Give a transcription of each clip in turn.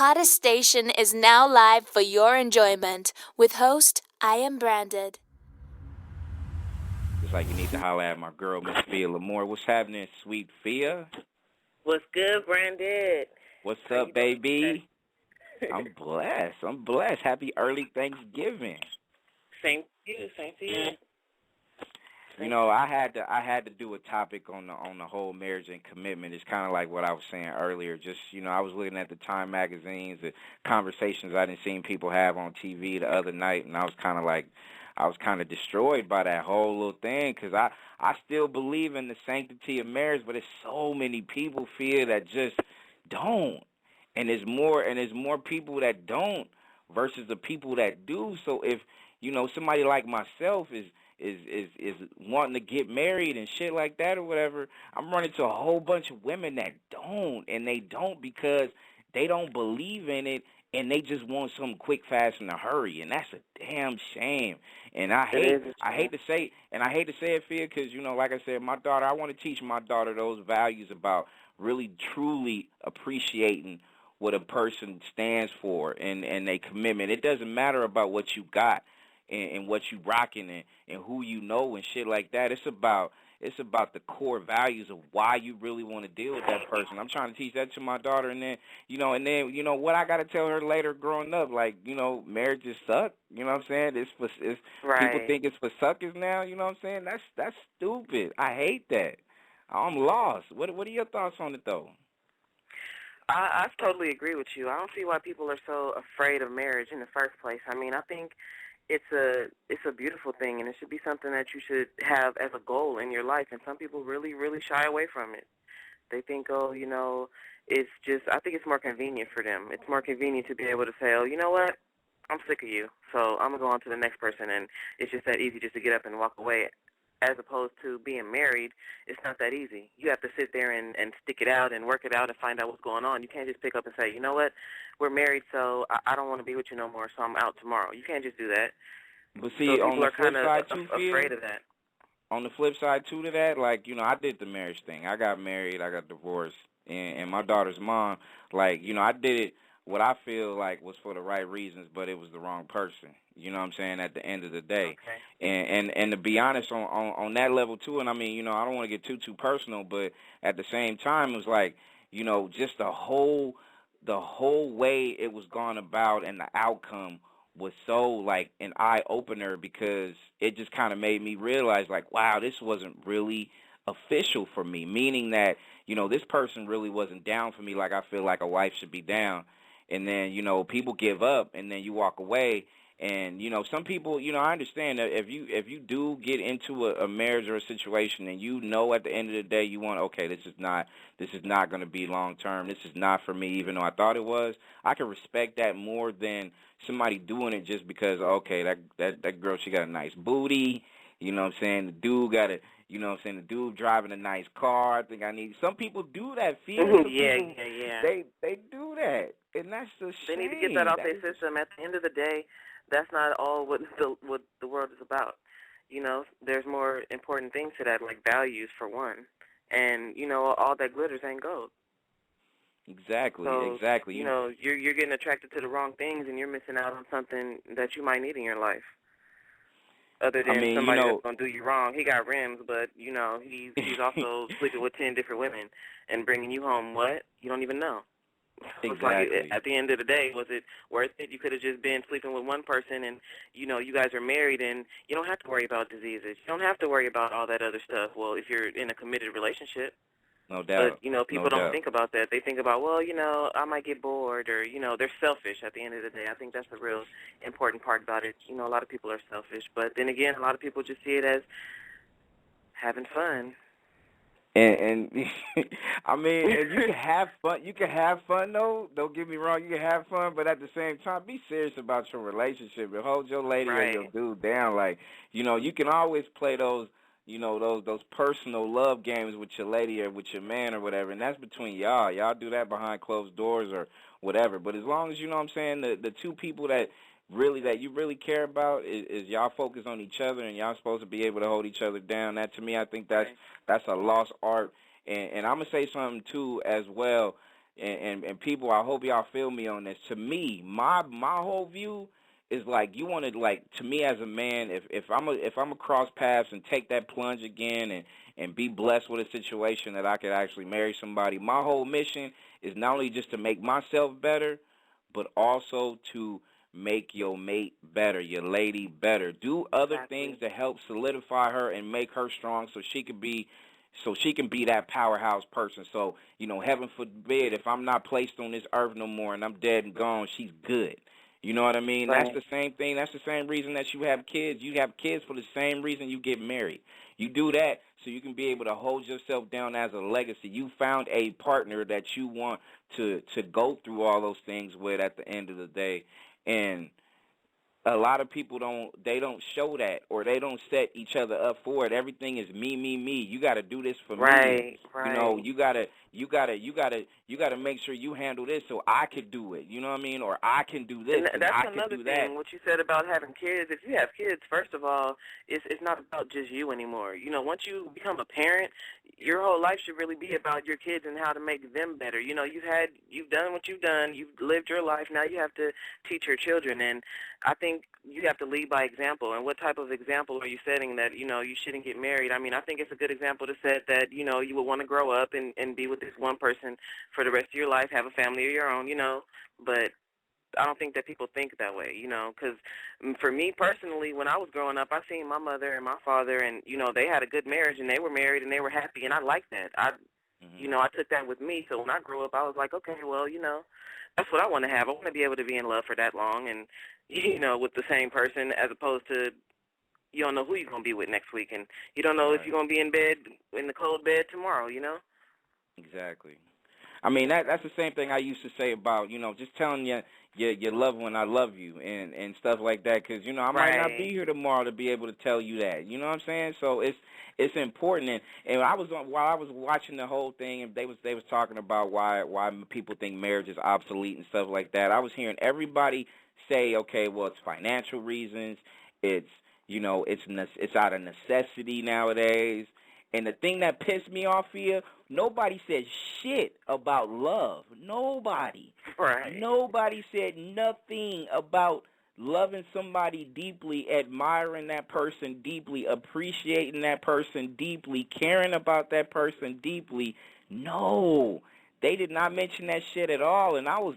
hottest station is now live for your enjoyment with host iamBranded. It's like you need to holler at my girl, Miss Fia Lamore. What's happening, sweet Fia? What's good, Branded? What's How up, you doing baby? today? I'm blessed. Happy early Thanksgiving. Same to you. You know, I had to do a topic on the whole marriage and commitment. It's kind of like what I was saying earlier. Just, I was looking at the Time magazines, the conversations I didn't seen people have on TV the other night, and I was kind of destroyed by that whole little thing because I still believe in the sanctity of marriage, but there's so many people feel that just don't, and there's more people that don't versus the people that do. So if somebody like myself is wanting to get married and shit like that or whatever, I'm running to a whole bunch of women that don't, and they don't because they don't believe in it, and they just want something quick, fast, in a hurry, and that's a damn shame. And I hate to say it, Fia, because like I said, my daughter, I want to teach my daughter those values about really, truly appreciating what a person stands for and their commitment. It doesn't matter about what you got and what you rocking and who you know and shit like that. It's about the core values of why you really want to deal with that person. I'm trying to teach that to my daughter, and then what I got to tell her later growing up, like, marriages suck. You know what I'm saying? It's Right. People think it's for suckers now. You know what I'm saying? That's stupid. I hate that. I'm lost. What are your thoughts on it though? I totally agree with you. I don't see why people are so afraid of marriage in the first place. I mean, I think it's a beautiful thing, and it should be something that you should have as a goal in your life. And some people really, really shy away from it. They think, it's just. I think it's more convenient for them. It's more convenient to be able to say, oh, you know what? I'm sick of you, so I'm gonna go on to the next person, and it's just that easy just to get up and walk away. As opposed to being married, it's not that easy. You have to sit there and stick it out and work it out and find out what's going on. You can't just pick up and say, you know what, we're married, so I don't want to be with you no more, so I'm out tomorrow. You can't just do that. But see, so on people the are flip kind of side too, afraid of that. On the flip side too to that, like, I did the marriage thing. I got married, I got divorced, and my daughter's mom, like, I did it what I feel like was for the right reasons, but it was the wrong person. You know what I'm saying? At the end of the day, Okay. and to be honest, on that level too, and I mean, I don't want to get too personal, but at the same time, it was like, just the whole way it was gone about and the outcome was so like an eye opener because it just kind of made me realize like, wow, this wasn't really official for me. Meaning that this person really wasn't down for me like I feel like a wife should be down. And then, people give up and then you walk away. And, some people, I understand that if you do get into a marriage or a situation and at the end of the day you want, okay, this is not going to be long term. This is not for me, even though I thought it was. I can respect that more than somebody doing it just because, okay, that girl, she got a nice booty. You know what I'm saying? The dude got a, the dude driving a nice car. I think I need. Some people do that. Yeah. They do that, and that's the shame. They need to get that off their system. At the end of the day, that's not all what the world is about. There's more important things to that, like values for one, and all that glitters ain't gold. Exactly. You're getting attracted to the wrong things, and you're missing out on something that you might need in your life. Other than somebody that's gonna do you wrong, he got rims, but he's also sleeping with 10 different women and bringing you home. What? You don't even know. Exactly. Like, at the end of the day, was it worth it? You could have just been sleeping with one person, and you guys are married, and you don't have to worry about diseases. You don't have to worry about all that other stuff. Well, if you're in a committed relationship. No doubt. But, people don't think about that. They think about, well, I might get bored or, they're selfish at the end of the day. I think that's the real important part about it. A lot of people are selfish. But then again, a lot of people just see it as having fun. And I mean, and you can have fun. You can have fun, though. Don't get me wrong. You can have fun, but at the same time, be serious about your relationship and hold your lady or your dude down. Like, you can always play those those personal love games with your lady or with your man or whatever, and that's between y'all. Y'all do that behind closed doors or whatever. But as long as what I'm saying, the two people that you really care about is y'all focus on each other and y'all supposed to be able to hold each other down. That to me, I think that's a lost art. And I'm gonna say something too as well. and people, I hope y'all feel me on this. To me, my whole view is like you want to like to me as a man, if I'm a cross paths and take that plunge again and be blessed with a situation that I could actually marry somebody. My whole mission is not only just to make myself better, but also to make your mate better, your lady better. Do other things to help solidify her and make her strong so she can be that powerhouse person. So, heaven forbid, if I'm not placed on this earth no more and I'm dead and gone, she's good. You know what I mean? Right. That's the same thing. That's the same reason that you have kids. You have kids for the same reason you get married. You do that so you can be able to hold yourself down as a legacy. You found a partner that you want to go through all those things with at the end of the day. And a lot of people don't show that, or they don't set each other up for it. Everything is me, me, me. You got to do this for me. Right. You got to make sure you handle this so I could do it. You know what I mean? Or I can do this and that's I can another do thing. that. What you said about having kids. If you have kids, first of all, it's not about just you anymore. Once you become a parent, your whole life should really be about your kids and how to make them better. You've done what you've done. You've lived your life. Now you have to teach your children. And I think you have to lead by example. And what type of example are you setting that, you shouldn't get married? I mean, I think it's a good example to set that, you would want to grow up and be with this one person for the rest of your life, have a family of your own, But I don't think that people think that way, because for me personally, when I was growing up, I seen my mother and my father, and, they had a good marriage, and they were married, and they were happy, and I liked that. I took that with me, so when I grew up, I was like, okay, well, that's what I want to have. I want to be able to be in love for that long and, with the same person, as opposed to you don't know who you're going to be with next week, and you don't know if you're going to be in bed, in the cold bed tomorrow, Exactly. I mean, that's the same thing I used to say about, just telling your loved one I love you and stuff like that, because, I might not be here tomorrow to be able to tell you that. You know what I'm saying? So it's important. And while I was watching the whole thing, and they was talking about why people think marriage is obsolete and stuff like that, I was hearing everybody say, okay, well, it's financial reasons, it's out of necessity nowadays. And the thing that pissed me off here, nobody said shit about love. Nobody. Right. Nobody said nothing about loving somebody deeply, admiring that person deeply, appreciating that person deeply, caring about that person deeply. No. They did not mention that shit at all. And I was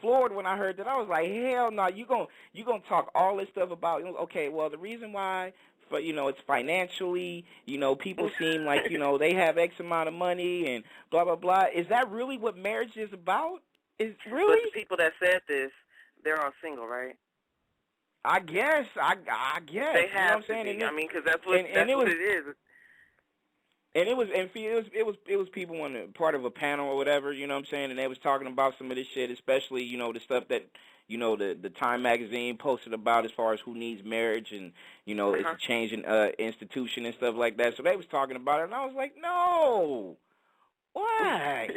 floored when I heard that. I was like, hell no, you gonna talk all this stuff about, okay, well, the reason why, it's financially, people seem like, they have X amount of money and blah, blah, blah. Is that really what marriage is about? Really? But the people that said this, they're all single, right? I guess. They have to be. I mean, because that's what it is. And it was people on part of a panel or whatever, you know what I'm saying, and they was talking about some of this shit, especially, the stuff that, the Time magazine posted about as far as who needs marriage and, it's a changing institution and stuff like that. So they was talking about it, and I was like, no, why?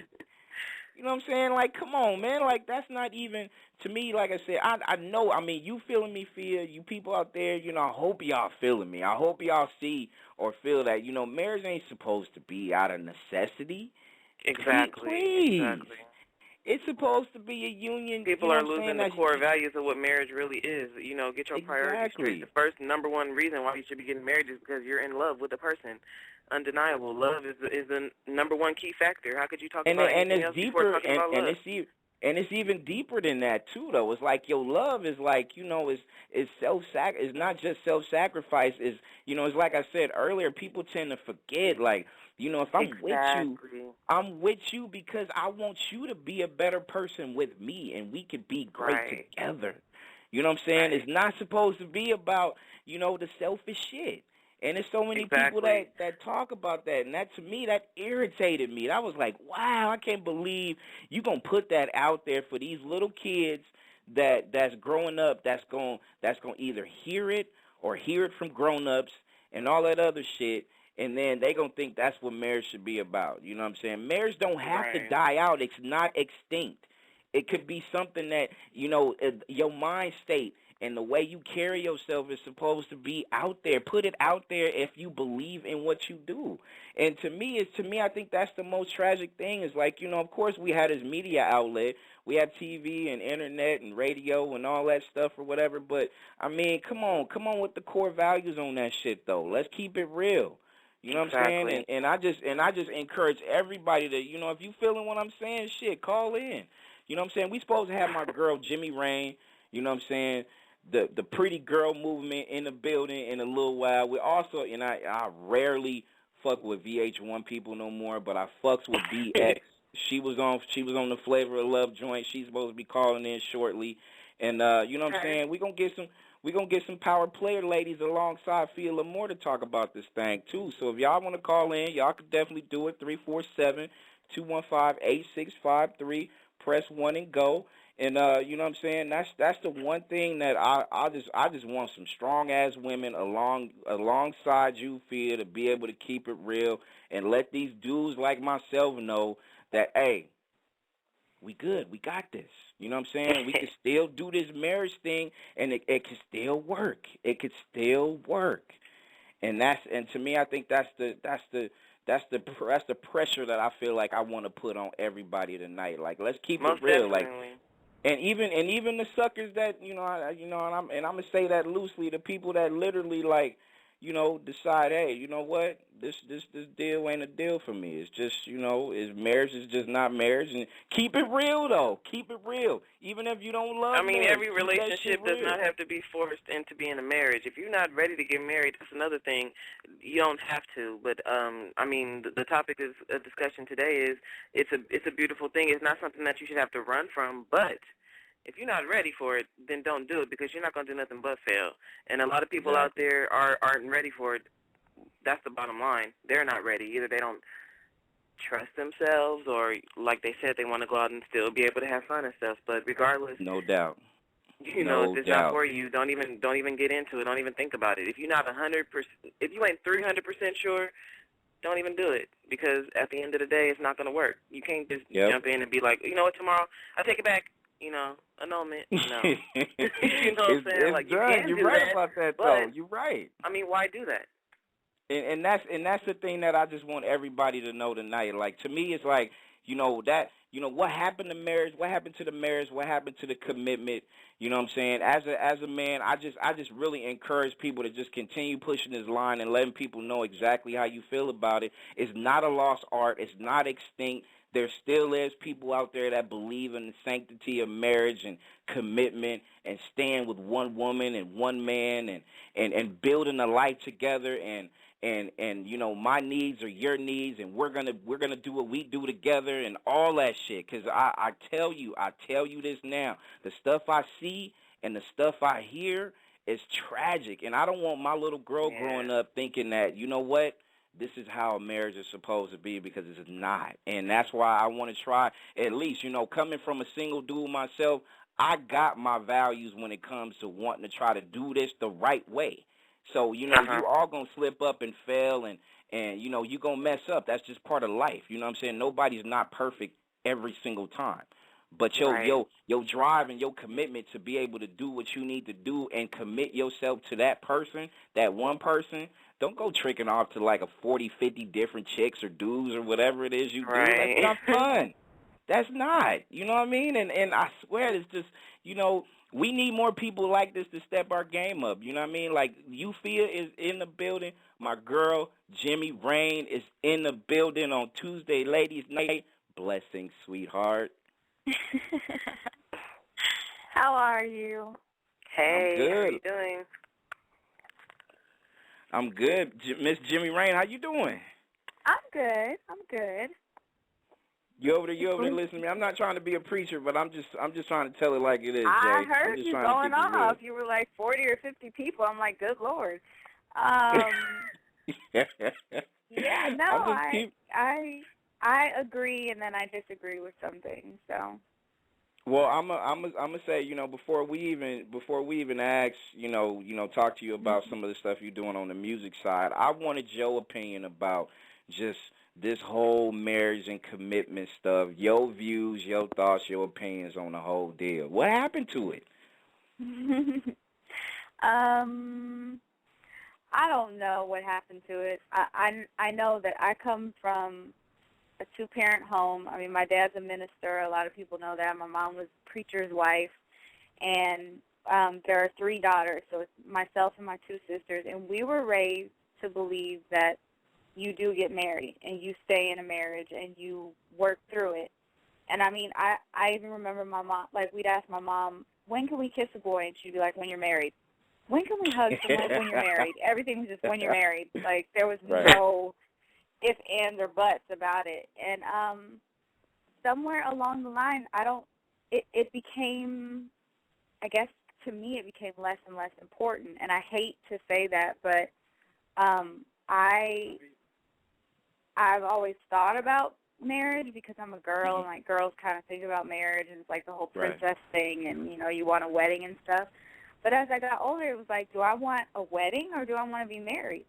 You know what I'm saying? Like, come on, man. Like, that's not even, to me, like I said, I know, I mean, you feeling me, Fia, you people out there, I hope y'all feeling me. I hope y'all see or feel that, marriage ain't supposed to be out of necessity. Exactly. Please. Exactly. It's supposed to be a union. People are losing the core values of what marriage really is. Get your priorities straight. The first number one reason why you should be getting married is because you're in love with the person. Undeniable. Love is the number one key factor. How could you talk about anything else before talking about love? And it's even deeper than that too, though. It's like your love is like, is it's not just self-sacrifice. It's like I said earlier. People tend to forget, like, if I'm with you, I'm with you because I want you to be a better person with me, and we could be great together. You know what I'm saying? Right. It's not supposed to be about, the selfish shit. And there's so many people that talk about that, and that, to me, that irritated me. I was like, wow, I can't believe you gonna put that out there for these little kids that's growing up, that's gonna either hear it or hear it from grown-ups and all that other shit, and then they gonna think that's what marriage should be about. You know what I'm saying? Marriage don't have to die out. It's not extinct. It could be something that, your mind state and the way you carry yourself is supposed to be out there. Put it out there if you believe in what you do. And to me, I think that's the most tragic thing is like, of course we had this media outlet. We had TV and internet and radio and all that stuff or whatever, but I mean, come on with the core values on that shit though. Let's keep it real. You know what I'm saying? And I just encourage everybody to, if you feeling what I'm saying, shit, call in. You know what I'm saying? We supposed to have my girl Jimmie Rain, you know what I'm saying, the pretty girl movement in the building in a little while. We also, and I rarely fuck with VH1 people no more, but I fucks with BX. She was on the Flavor of Love joint. She's supposed to be calling in shortly. And you know what I'm saying? We're gonna get some power player ladies alongside Fia Lamore to talk about this thing too. So if y'all want to call in, y'all can definitely do it. 347-215-8653. Press 1 and go. And you know what I'm saying? That's the one thing that I just want some strong ass women alongside you, Fia, to be able to keep it real and let these dudes like myself know that, hey, we good. We got this. You know what I'm saying? We can still do this marriage thing, and it can still work. It could still work. And to me, I think that's the pressure that I feel like I want to put on everybody tonight. Like, let's keep Most it real. definitely. Like, and even the suckers that and I'm gonna say that loosely, the people that literally like, decide, hey, you know what, this deal ain't a deal for me. It's just, marriage is just not marriage. And keep it real though. Keep it real. Even if you don't love marriage, every relationship does not have to be forced into being a marriage. If you're not ready to get married, that's another thing. You don't have to. But the topic of discussion today is it's a beautiful thing. It's not something that you should have to run from, but if you're not ready for it, then don't do it, because you're not going to do nothing but fail. And a lot of people out there aren't ready for it. That's the bottom line. They're not ready. Either they don't trust themselves, or like they said, they want to go out and still be able to have fun and stuff. But regardless, no doubt. If it's not for you, don't even get into it. Don't even think about it. If you're not 100%, if you ain't 300% sure, don't even do it, because at the end of the day, it's not going to work. You can't just jump in and be like, you know what, tomorrow I take it back. Annulment. No. You know what I'm saying? Like, you can do You're right that, about that, but, though. You're right. Why do that? And that's the thing that I just want everybody to know tonight. Like, to me, it's like, what happened to marriage? What happened to the marriage? What happened to the commitment? You know what I'm saying? As a man, I just really encourage people to just continue pushing this line and letting people know exactly how you feel about it. It's not a lost art. It's not extinct. There still is people out there that believe in the sanctity of marriage and commitment and staying with one woman and one man and building a life together and my needs are your needs, and we're gonna do what we do together and all that shit. Because I tell you this now, the stuff I see and the stuff I hear is tragic, and I don't want my little girl growing up thinking that, you know what, this is how a marriage is supposed to be, because it's not. And that's why I want to try, at least, coming from a single dude myself, I got my values when it comes to wanting to try to do this the right way. So, you all going to slip up and fail, and you're going to mess up. That's just part of life. You know what I'm saying? Nobody's not perfect every single time. But your drive and your commitment to be able to do what you need to do and commit yourself to that person, that one person, don't go tricking off to like a 40, 50 different chicks or dudes or whatever it is you do. That's not fun. That's not. You know what I mean? And I swear it's just, we need more people like this to step our game up. You know what I mean? Like, Fia is in the building. My girl, Jimmie Rain, is in the building on Tuesday Ladies Night. Blessings, sweetheart. How are you? Hey, I'm good. how are you doing? I'm good. Miss Jimmie Rain, how you doing? I'm good. You over there listening to me? I'm not trying to be a preacher, but I'm just trying to tell it like it is, Jay. I heard you going off. You You were like 40 or 50 people. I'm like, good Lord. Yeah, no, I agree, and then I disagree with some things. So. Well, I'm gonna say, before we even ask, talk to you about some of the stuff you're doing on the music side, I wanted your opinion about just this whole marriage and commitment stuff, your views, your thoughts, your opinions on the whole deal. What happened to it? I don't know what happened to it. I know that I come from a two-parent home. I mean, my dad's a minister. A lot of people know that. My mom was a preacher's wife. And there are 3 daughters, so it's myself and my 2 sisters. And we were raised to believe that you do get married and you stay in a marriage and you work through it. And, I mean, I even remember my mom, like, we'd ask my mom, when can we kiss a boy? And she'd be like, when you're married. When can we hug someone when you're married? Everything was just when you're married. Like, there was no ifs, ands, or buts about it. And somewhere along the line, it became, I guess, to me, it became less and less important. And I hate to say that, but I've always thought about marriage because I'm a girl, and, like, girls kind of think about marriage, and it's like the whole princess thing, and, you know, you want a wedding and stuff. But as I got older, it was like, do I want a wedding or do I want to be married?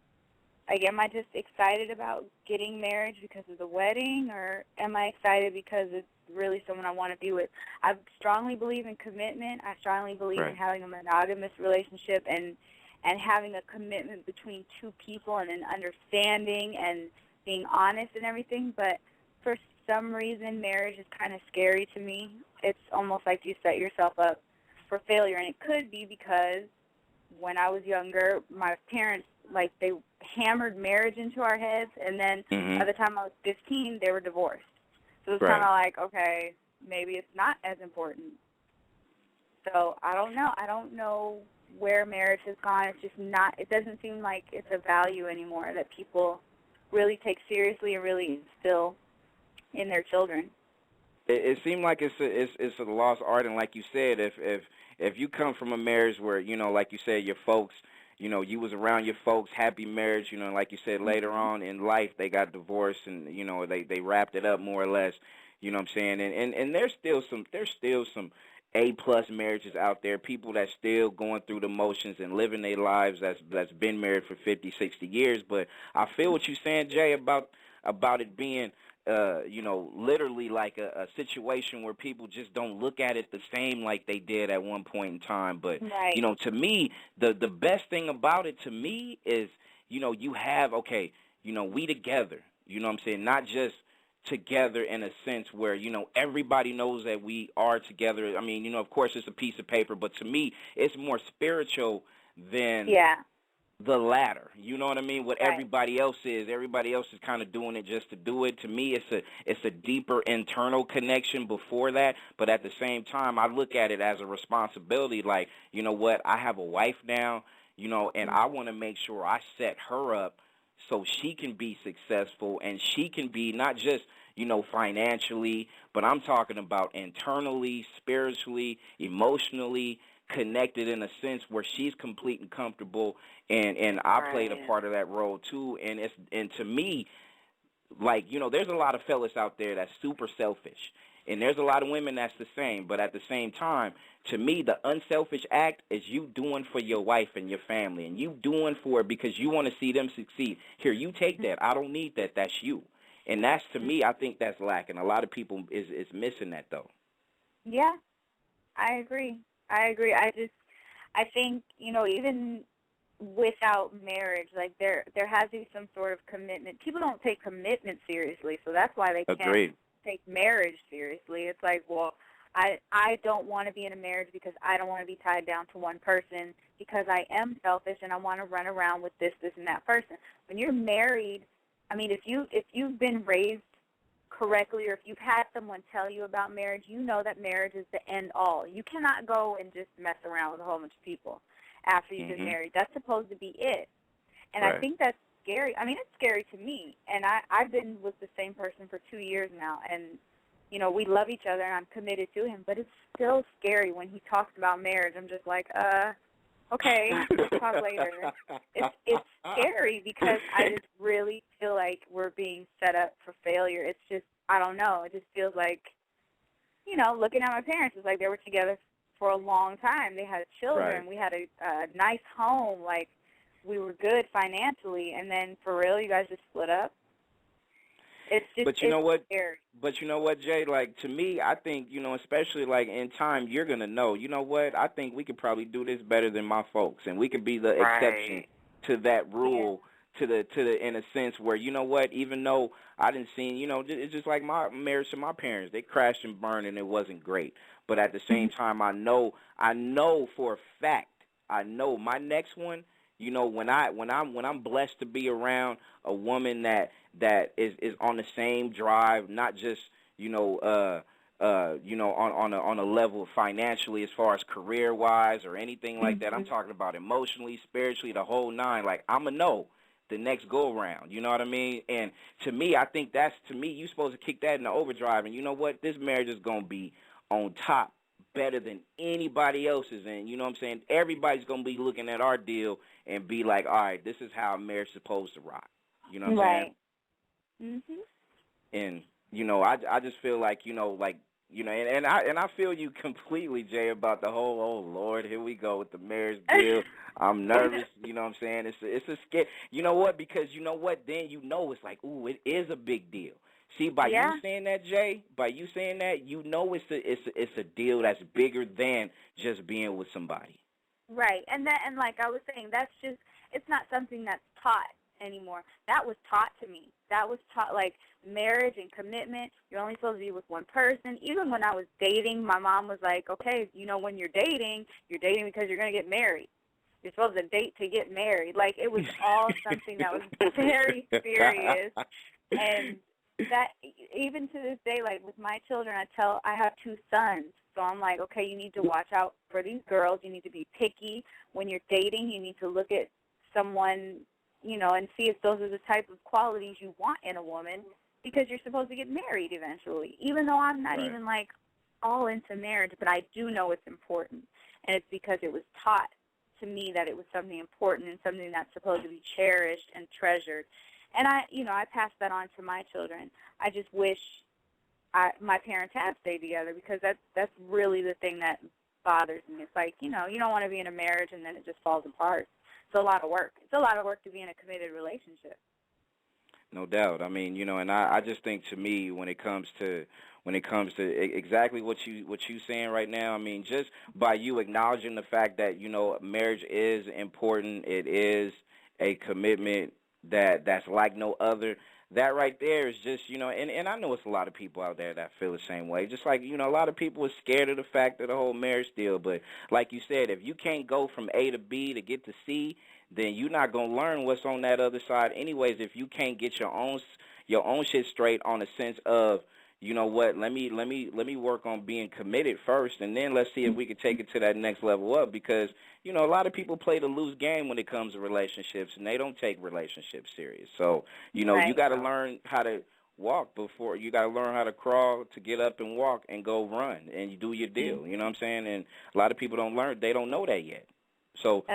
Like, am I just excited about getting married because of the wedding, or am I excited because it's really someone I want to be with? I strongly believe in commitment. I strongly believe in having a monogamous relationship and having a commitment between 2 people and an understanding and being honest and everything. But for some reason, marriage is kind of scary to me. It's almost like you set yourself up for failure, and it could be because when I was younger, my parents, like, they hammered marriage into our heads, and then by the time I was 15, they were divorced. So it was kind of like, okay, maybe it's not as important. So I don't know. I don't know where marriage has gone. It's just not, it doesn't seem like it's a value anymore that people really take seriously and really instill in their children. It seemed like it's a lost art, and like you said, if you come from a marriage where, you know, like you said, your folks, you know, you was around your folks, happy marriage, you know, like you said, later on in life they got divorced, and, you know, they wrapped it up more or less, you know what I'm saying, and there's still some A-plus marriages out there, people that's still going through the motions and living their lives that's been married for 50, 60 years, but I feel what you're saying, Jay, about it being you know, literally like a situation where people just don't look at it the same like they did at one point in time. But, you know, to me, the best thing about it to me is, you know, you have, okay, you know, we together, you know what I'm saying, not just together in a sense where, you know, everybody knows that we are together. I mean, you know, of course it's a piece of paper, but to me it's more spiritual than the latter. You know what I mean? What everybody else is kind of doing it just to do it. To me, it's a deeper internal connection before that, but at the same time, I look at it as a responsibility. Like, you know what? I have a wife now, you know, and I want to make sure I set her up so she can be successful and she can be not just, you know, financially, but I'm talking about internally, spiritually, emotionally connected in a sense where she's complete and comfortable, and I played a part of that role too. And to me, like, you know, there's a lot of fellas out there that's super selfish, and there's a lot of women that's the same, but at the same time, to me, the unselfish act is you doing for your wife and your family, and you doing for it because you want to see them succeed. Here, you take that. I don't need that. That's you. And that's, to me, I think that's lacking. A lot of people is missing that, though. Yeah, I agree. I think, you know, even without marriage, like, there has to be some sort of commitment. People don't take commitment seriously, so that's why they can't take marriage seriously. It's like, well, I don't want to be in a marriage because I don't want to be tied down to one person because I am selfish and I want to run around with this, and that person. When you're married, I mean, if you've been raised correctly, or if you've had someone tell you about marriage, you know that marriage is the end all. You cannot go and just mess around with a whole bunch of people after you get married. That's supposed to be it. And I think that's scary. I mean, it's scary to me. And I've been with the same person for 2 years now, and, you know, we love each other and I'm committed to him, but it's still scary when he talks about marriage. I'm just like, okay, we'll talk later. It's scary because I just really feel like we're being set up for failure. It's just, I don't know. It just feels like, you know, looking at my parents, it's like they were together for a long time. They had children. We had a nice home. Like, we were good financially. And then, for real, you guys just split up? It's just But you know what? scary. But you know what, Jay? Like, to me, I think, especially like in time, you're gonna know. You know what? I think we could probably do this better than my folks, and we could be the exception Right. to that Yeah. rule. To the in a sense where, you know what? Even though I didn't see, it's just like my marriage to my parents. They crashed and burned, and it wasn't great. But at the same time, I know for a fact, I know my next one. When I'm blessed to be around a woman that is on the same drive, not just on a level financially as far as career wise or anything like that. I'm talking about emotionally, spiritually, the whole nine. Like, I'ma know the next go around. You know what I mean? And to me, I think you're supposed to kick that in the overdrive. And you know what? This marriage is gonna be on top, better than anybody else's. And you know what I'm saying? Everybody's gonna be looking at our deal and be like, all right, this is how a marriage is supposed to rock. You know what I'm saying? Right. Mhm. And I just feel like and I feel you completely, Jay, about the whole, oh Lord, here we go with the marriage deal. I'm nervous. You know what I'm saying? It's a scare. You know what? Because you know what? Then it's like, ooh, it is a big deal. See, by you Yeah. saying that, Jay, by you saying that, it's a deal that's bigger than just being with somebody. Right. And like I was saying, that's just, it's not something that's taught anymore. That was taught to me. That was taught, like, marriage and commitment. You're only supposed to be with one person. Even when I was dating, my mom was like, okay, when you're dating because you're going to get married. You're supposed to date to get married. Like, it was all something that was very serious. And that, even to this day, like with my children, I have 2 sons. So I'm like, okay, you need to watch out for these girls. You need to be picky. When you're dating, you need to look at someone, and see if those are the type of qualities you want in a woman, because you're supposed to get married eventually. Even though I'm not even, like, all into marriage, but I do know it's important. And it's because it was taught to me that it was something important and something that's supposed to be cherished and treasured. And I passed that on to my children. I just wish my parents had stayed together, because that's really the thing that bothers me. It's like, you don't want to be in a marriage and then it just falls apart. It's a lot of work. It's a lot of work to be in a committed relationship. No doubt. I mean, and I just think, to me, when it comes to exactly what you saying right now, I mean, just by you acknowledging the fact that, marriage is important, it is a commitment that's like no other. That right there is just, and I know it's a lot of people out there that feel the same way. Just like, a lot of people are scared of the fact of the whole marriage deal. But like you said, if you can't go from A to B to get to C, then you're not going to learn what's on that other side anyways. If you can't get your own shit straight, on a sense of, you know what, let me work on being committed first, and then let's see if we can take it to that next level up. Because, a lot of people play the loose game when it comes to relationships, and they don't take relationships serious. So, you got to learn how to walk before you got to learn how to crawl to get up and walk and go run, and you do your deal. You know what I'm saying? And a lot of people they don't know that yet. So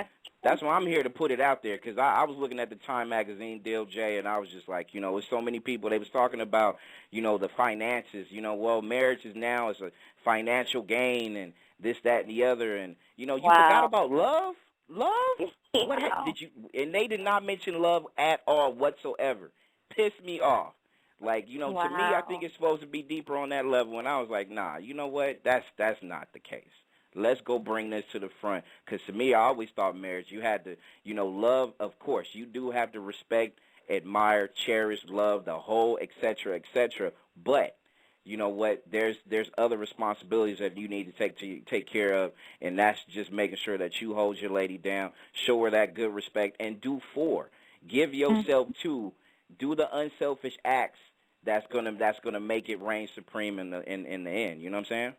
that's why I'm here to put it out there, because I was looking at the Time magazine deal, Jay, and I was just like, there's so many people. They was talking about, the finances. Well, marriage is now is a financial gain and this, that, and the other. And, you forgot about love? Love? What did you? And they did not mention love at all whatsoever. Pissed me off. Like, to me, I think it's supposed to be deeper on that level. And I was like, nah, you know what? That's not the case. Let's go bring this to the front. Because to me, I always thought marriage, you had to, love, of course. You do have to respect, admire, cherish, love, the whole, et cetera, et cetera. But, you know what, there's other responsibilities that you need to take care of, and that's just making sure that you hold your lady down, show her that good respect, and give yourself to, do the unselfish acts that's gonna make it reign supreme in the end. You know what I'm saying?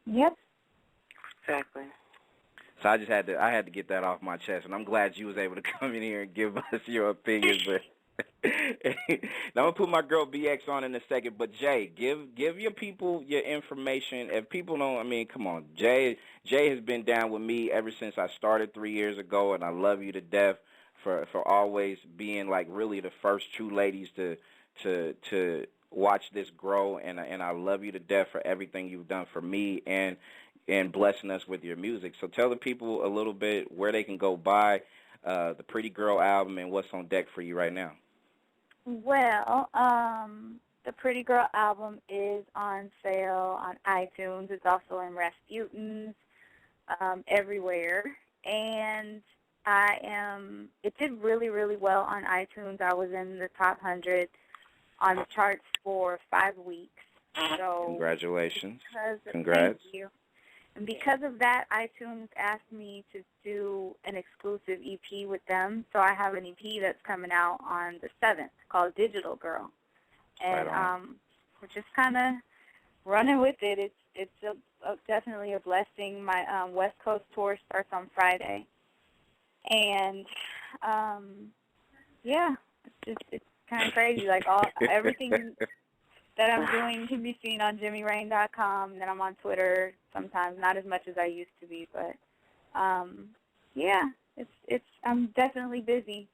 Yep. Exactly. So I had to get that off my chest, and I'm glad you was able to come in here and give us your opinions. But now I'm gonna put my girl BX on in a second. But Jay, give your people your information. If people don't, I mean, come on, Jay has been down with me ever since I started 3 years ago, and I love you to death for always being like really the first true ladies to watch this grow, and I love you to death for everything you've done for me and blessing us with your music. So tell the people a little bit where they can go buy the Pretty Girl album and what's on deck for you right now. Well, the Pretty Girl album is on sale on iTunes. It's also in Rasputin's, everywhere. And it did really, really well on iTunes. I was in the top 100 on the charts for 5 weeks. So Congratulations. Thank you. And because of that, iTunes asked me to do an exclusive EP with them. So I have an EP that's coming out on the 7th called Digital Girl. And we're just kind of running with it. It's definitely a blessing. My West Coast tour starts on Friday. And, yeah, it's kind of crazy. Like, everything that I'm doing can be seen on JimmieRain.com. Then I'm on Twitter sometimes, not as much as I used to be, but yeah, I'm definitely busy.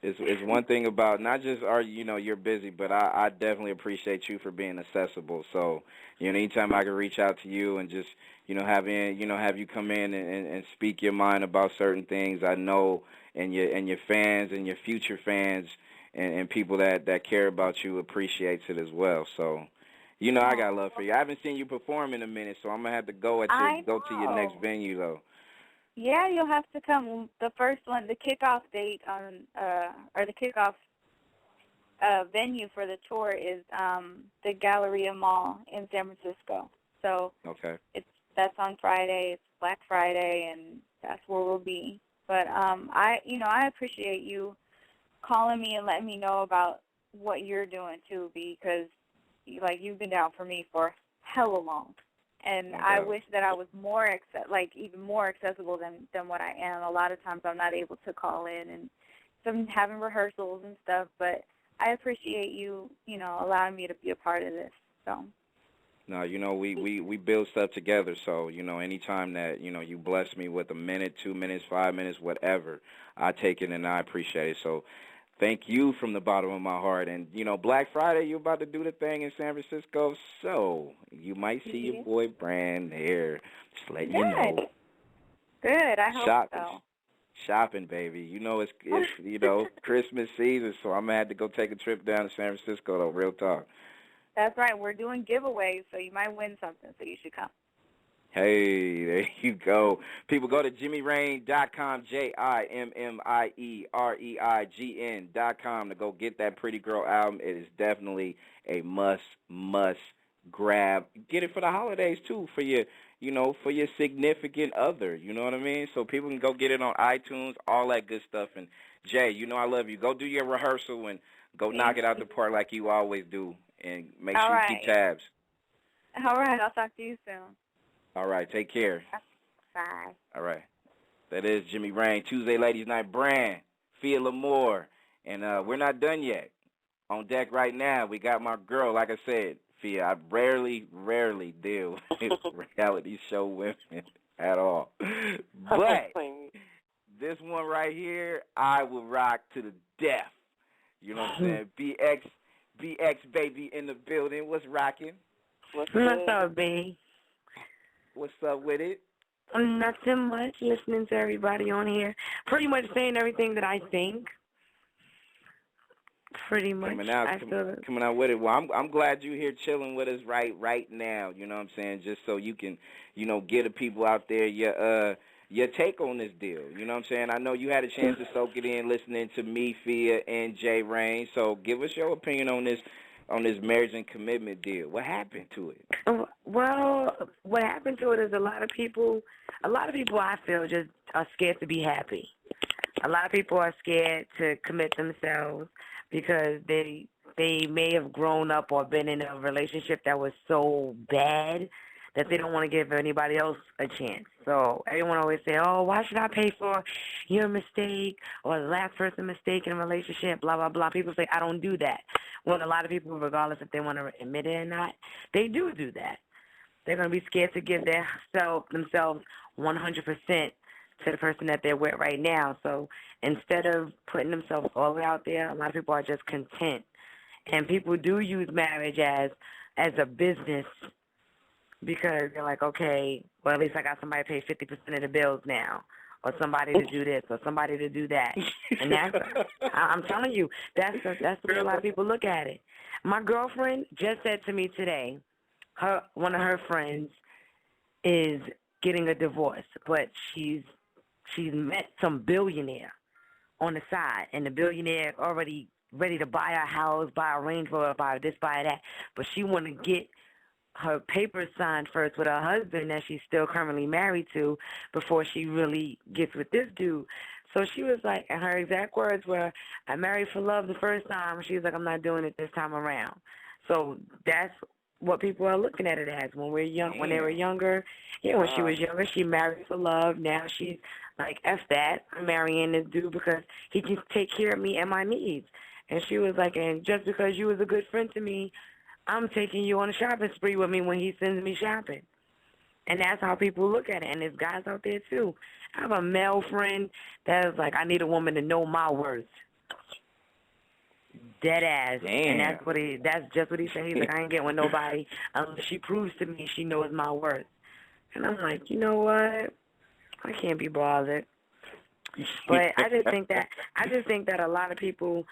It's one thing about not just you're busy, but I definitely appreciate you for being accessible. So anytime I can reach out to you and just have you come in and speak your mind about certain things, I know and your fans and your future fans and people that care about you appreciates it as well. So, I got love for you. I haven't seen you perform in a minute, so I'm gonna have to go to your next venue though. Yeah, you'll have to come. The first one, the kickoff date or the kickoff venue for the tour is the Galleria Mall in San Francisco. So okay, that's on Friday. It's Black Friday, and that's where we'll be. But I appreciate you calling me and letting me know about what you're doing too, because you've been down for me for hella long, and I wish that I was even more accessible than what I am. A lot of times I'm not able to call in, and so I'm having rehearsals and stuff. But I appreciate you, allowing me to be a part of this. So. No, we build stuff together. So anytime that you bless me with a minute, 2 minutes, 5 minutes, whatever, I take it and I appreciate it. So. Thank you from the bottom of my heart. And, Black Friday, you're about to do the thing in San Francisco, so you might see your boy Brand there. Just let you know. Good. I hope so. Shopping, baby. It's Christmas season, so I'm going to have to go take a trip down to San Francisco, though, real talk. That's right. We're doing giveaways, so you might win something, so you should come. Hey, there you go. People, go to JimmieRain.com, JimmieReign.com to go get that Pretty Girl album. It is definitely a must grab. Get it for the holidays, too, for your significant other. You know what I mean? So people can go get it on iTunes, all that good stuff. And, Jay, I love you. Go do your rehearsal and go knock it out the park like you always do. And make sure you keep tabs. All right. I'll talk to you soon. All right, take care. Bye. All right. That is Jimmie Rain, Tuesday Ladies Night, Brand, Fia L'Amour. And we're not done yet. On deck right now, we got my girl, like I said, Fia. I rarely deal with reality show women at all. But this one right here, I will rock to the death. You know what I'm saying? BX baby in the building. What's rocking? What's up, B? What's up with it? Nothing much. Listening to everybody on here. Pretty much saying everything that I think. Pretty much. Coming out with it. Well, I'm glad you're here chilling with us right now. You know what I'm saying? Just so you can, get the people out there your take on this deal. You know what I'm saying? I know you had a chance to soak it in listening to me, Fia, and Jay Rain. So give us your opinion on this marriage and commitment deal. What happened to it? Well, what happened to it is a lot of people I feel just are scared to be happy. A lot of people are scared to commit themselves because they may have grown up or been in a relationship that was so bad that they don't want to give anybody else a chance. So everyone always say, oh, why should I pay for your mistake or the last person's mistake in a relationship, blah, blah, blah. People say, I don't do that. When a lot of people, regardless if they want to admit it or not, they do that. They're going to be scared to give themselves 100% to the person that they're with right now. So instead of putting themselves all the way out there, a lot of people are just content. And people do use marriage as a business because they're like, okay, well, at least I got somebody to pay 50% of the bills now. or somebody to do this or somebody to do that. And I'm telling you, that's the way a lot of people look at it. My girlfriend just said to me today, one of her friends is getting a divorce, but she's met some billionaire on the side, and the billionaire already ready to buy a house, buy a Range Rover, buy this, buy that, but she want to get her papers signed first with her husband that she's still currently married to before she really gets with this dude. So she was like, and her exact words were, I married for love the first time. She was like, I'm not doing it this time around. So that's what people are looking at it as. When we're young, when they were younger, when she was younger, she married for love. Now she's like, F that. I'm marrying this dude because he can take care of me and my needs. And she was like, and just because you was a good friend to me, I'm taking you on a shopping spree with me when he sends me shopping. And that's how people look at it. And there's guys out there, too. I have a male friend that is like, I need a woman to know my worth. Dead ass. Damn. And that's just what he said. He's like, I ain't getting with nobody unless she proves to me she knows my worth. And I'm like, you know what? I can't be bothered. But I just think that a lot of people,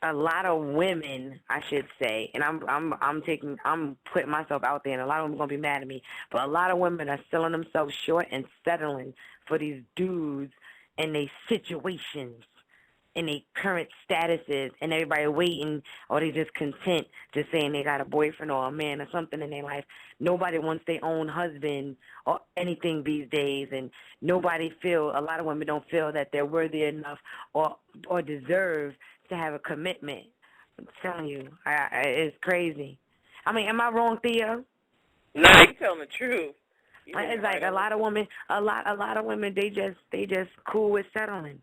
a lot of women, I should say, and I'm putting myself out there, and a lot of them are gonna be mad at me, but a lot of women are selling themselves short and settling for these dudes and their situations and their current statuses, and everybody waiting, or they just content just saying they got a boyfriend or a man or something in their life. Nobody wants their own husband or anything these days, and a lot of women don't feel that they're worthy enough or deserve to have a commitment. I'm telling you, it's crazy. I mean, am I wrong, Thea? No, you're telling the truth. It's like a lot of women, they just cool with settling.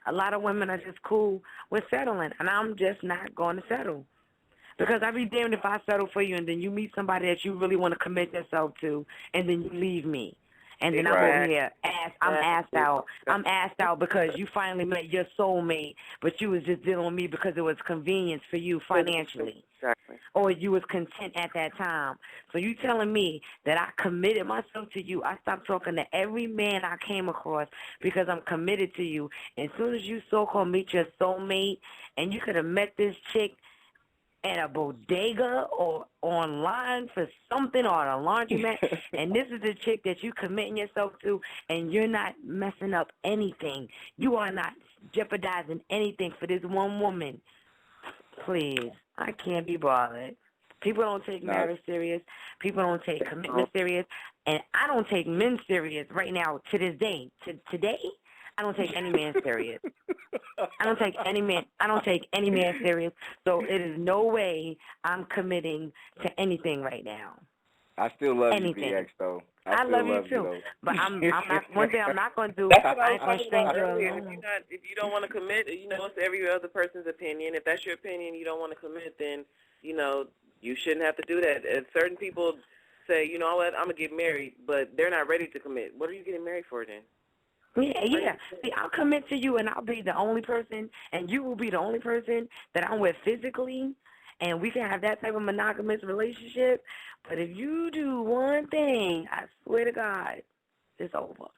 A lot of women are just cool with settling, and I'm just not going to settle. Because I'd be damned if I settle for you and then you meet somebody that you really want to commit yourself to, and then you leave me. And then I'm over here, I'm asked out because you finally met your soulmate, but you was just dealing with me because it was convenience for you financially. Exactly. Or you was content at that time. So you telling me that I committed myself to you. I stopped talking to every man I came across because I'm committed to you. And as soon as you so-called meet your soulmate, and you could have met this chick at a bodega or online for something or at a laundromat, and this is the chick that you committing yourself to, and you're not messing up anything. You are not jeopardizing anything for this one woman. Please, I can't be bothered. People don't take marriage serious. People don't take commitment serious. And I don't take men serious right now to this day. Today, I don't take any man serious. I don't take any man serious. So it is no way I'm committing to anything right now. I still love anything. you, BX, though. I love you too. Though. But I'm not. One thing I'm not going to do. That's what I I was ain't going to talking string about you earlier. along. If you don't want to commit, it's every other person's opinion. If that's your opinion, you don't want to commit, then you shouldn't have to do that. And certain people say, you know what, I'm gonna get married, but they're not ready to commit. What are you getting married for then? Yeah. See, I'll commit to you, and I'll be the only person, and you will be the only person that I'm with physically, and we can have that type of monogamous relationship. But if you do one thing, I swear to God, it's over.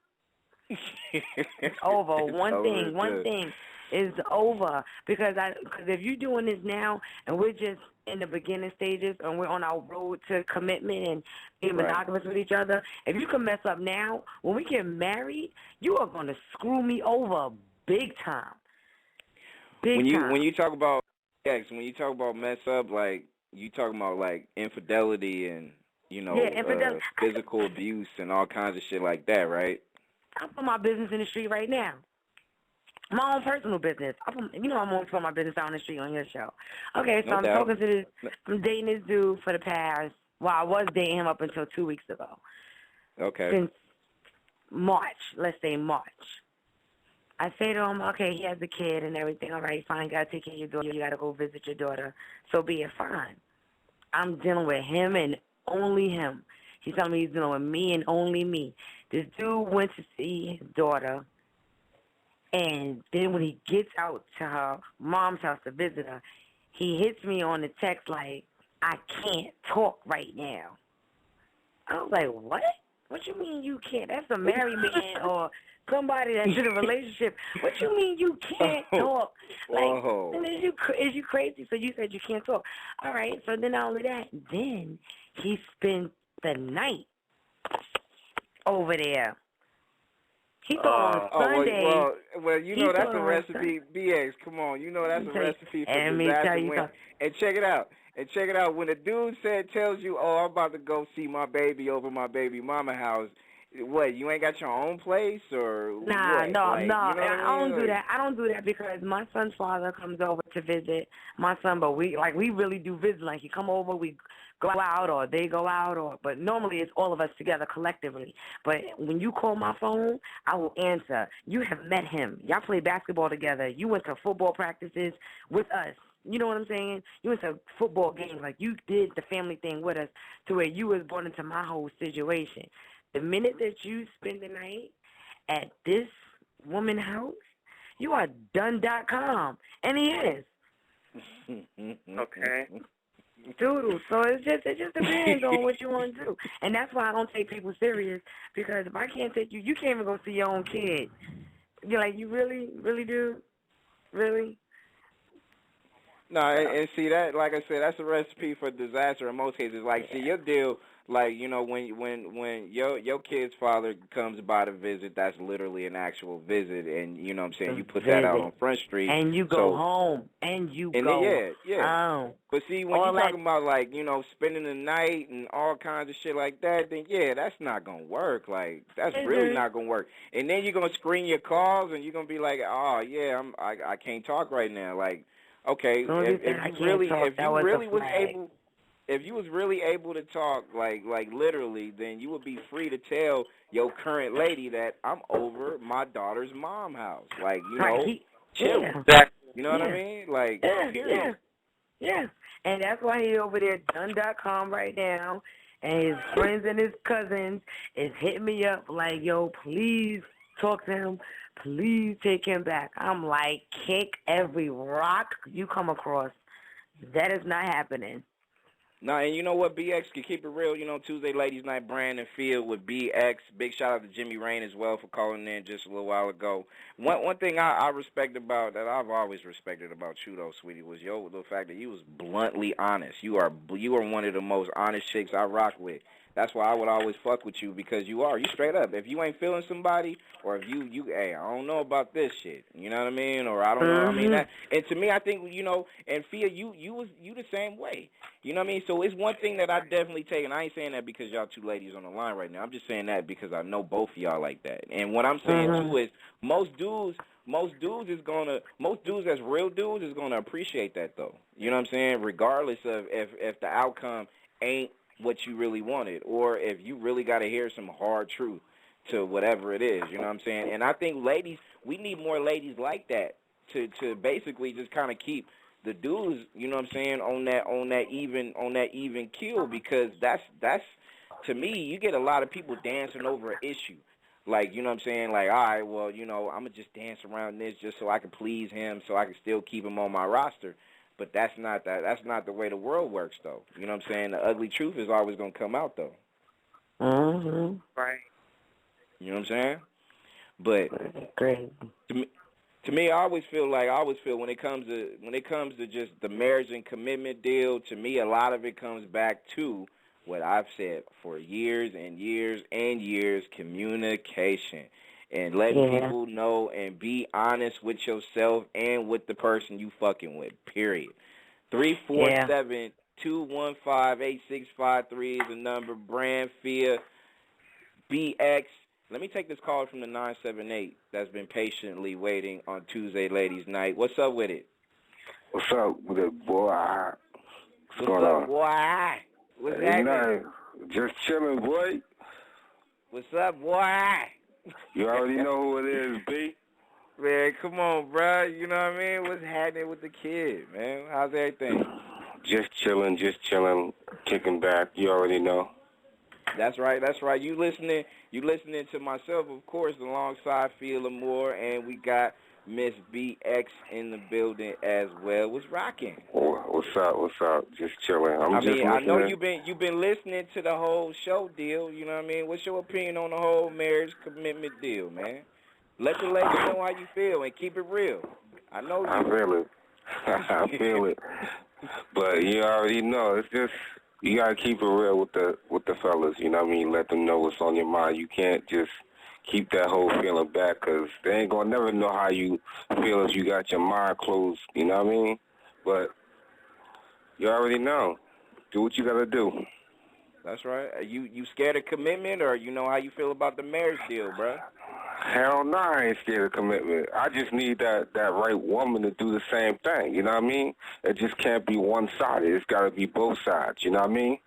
It's over. One thing is over. Because if you're doing this now, and we're just in the beginning stages, and we're on our road to commitment and being monogamous with each other, if you can mess up now, when we get married, you are going to screw me over big time. When you talk about mess up, like you talking about like infidelity and infidelity. Physical abuse and all kinds of shit like that, right? I put my business in the street right now. My own personal business. I'm always putting my business out on the street on your show. Okay, so I'm dating this dude for the past, I was dating him up until 2 weeks ago. Okay. Since March, let's say March. I say to him, okay, he has a kid and everything. All right, fine, got to take care of your daughter. You got to go visit your daughter. So be it, fine. I'm dealing with him and only him. He's telling me he's dealing with me and only me. This dude went to see his daughter, and then when he gets out to her mom's house to visit her, he hits me on the text like, I can't talk right now. I was like, what? What you mean you can't? That's a married man or somebody that's in a relationship. What you mean you can't talk? Like, and is you crazy? So you said you can't talk. All right. So then not only that, then he spent the night over there. He thought on Sunday. Well, you know that's a recipe. BX, come on, you know that's a recipe for disaster. And check it out. When a dude tells you, "Oh, I'm about to go see my baby over my baby mama house," what? You ain't got your own place or Nah, what? no. I don't do that. I don't do that because my son's father comes over to visit my son, but we really do visit. Like he come over, we go out or they go out, but normally it's all of us together collectively. But when you call my phone, I will answer. You have met him. Y'all play basketball together. You went to football practices with us. You know what I'm saying? You went to football games. Like, you did the family thing with us to where you was born into my whole situation. The minute that you spend the night at this woman's house, you are done.com. And he is. Okay. Doodle. So it just depends on what you want to do. And that's why I don't take people serious, because if I can't take you, you can't even go see your own kid. You're like, you really do? Really? No, and see that, like I said, that's a recipe for disaster in most cases. Like, see, your deal, like, you know, when your kid's father comes by to visit, that's literally an actual visit, and you know what I'm saying, you put that out on Front Street. And you go home. But see, when you're talking about, like, you know, spending the night and all kinds of shit like that, then, yeah, that's not going to work. Like, that's really not going to work. And then you're going to screen your calls, and you're going to be like, oh, yeah, I can't talk right now. Like, okay, if you was really able to talk, like literally, then you would be free to tell your current lady that I'm over my daughter's mom house. Like, you know, chill. You know what I mean? Like, period. Yeah. And that's why he's over there done.com right now, and his friends and his cousins is hitting me up like, yo, please talk to him. Please take him back. I'm like, kick every rock you come across. That is not happening. No, and you know what, BX, can keep it real, you know, Tuesday Ladies Night, Brandon Field with BX. Big shout out to Jimmie Rain as well for calling in just a little while ago. One thing I respect about, that I've always respected about you, though, sweetie, was the fact that you was bluntly honest. You are one of the most honest chicks I rock with. That's why I would always fuck with you, because you straight up. If you ain't feeling somebody, or if you hey, I don't know about this shit, you know what I mean? Or I don't know, I mean, that, and to me, I think, you know, and Fia, you the same way. You know what I mean? So it's one thing that I definitely take, and I ain't saying that because y'all two ladies on the line right now. I'm just saying that because I know both of y'all like that. And what I'm saying, too, is most dudes as real dudes is gonna appreciate that, though. You know what I'm saying? Regardless of if the outcome ain't what you really wanted, or if you really got to hear some hard truth to whatever it is, you know what I'm saying? And I think ladies, we need more ladies like that to basically just kind of keep the dudes, you know what I'm saying, on that even keel, because that's to me, you get a lot of people dancing over an issue. Like, you know what I'm saying? Like, all right, well, you know, I'm going to just dance around this just so I can please him, so I can still keep him on my roster. But that's not the way the world works, though. You know what I'm saying? The ugly truth is always going to come out, though. Right. You know what I'm saying? But great. To me, I always feel when it comes to just the marriage and commitment deal, to me, a lot of it comes back to what I've said for years and years and years: communication. And letting people know and be honest with yourself and with the person you fucking with, period. 347-215-8653 is the number. Brand Fia BX. Let me take this call from the 978 that's been patiently waiting on Tuesday Ladies Night. What's up with it? What's up with it, boy? What's up, boy? What's happening? Just chilling, boy. What's up, boy? You already know who it is, B. Man, come on, bro. You know what I mean? What's happening with the kid, man? How's everything? Just chilling, kicking back. You already know. That's right. You listening to myself, of course, alongside Fia L'Amour, and we got Miss BX in the building as well. What's rocking? What's up? What's up? Just chilling. I'm just I know listening. you've been listening to the whole show deal. You know what I mean? What's your opinion on the whole marriage commitment deal, man? Let the ladies know how you feel and keep it real. I know you. I feel it. I feel it. But you already know. It's just you gotta keep it real with the fellas. You know what I mean? Let them know what's on your mind. You can't just keep that whole feeling back, 'cause they ain't gonna never know how you feel if you got your mind closed. You know what I mean? But you already know. Do what you gotta do. That's right. You scared of commitment, or you know how you feel about the marriage deal, bro? Hell no, I ain't scared of commitment. I just need that right woman to do the same thing. You know what I mean? It just can't be one-sided. It's got to be both sides. You know what I mean?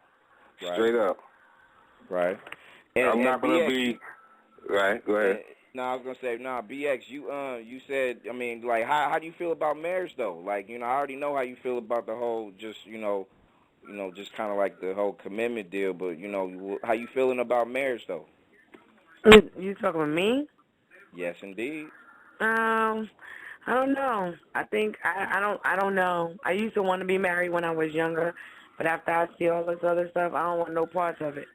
Right. Straight up. Right. I'm not going to be... Right, go ahead. No, I was gonna say, BX, you said, I mean, like, how do you feel about marriage though? Like, you know, I already know how you feel about the whole, just, just kind of like the whole commitment deal. But you know, how you feeling about marriage though? You talking about me? Yes, indeed. I don't know. I think I don't know. I used to want to be married when I was younger, but after I see all this other stuff, I don't want no parts of it.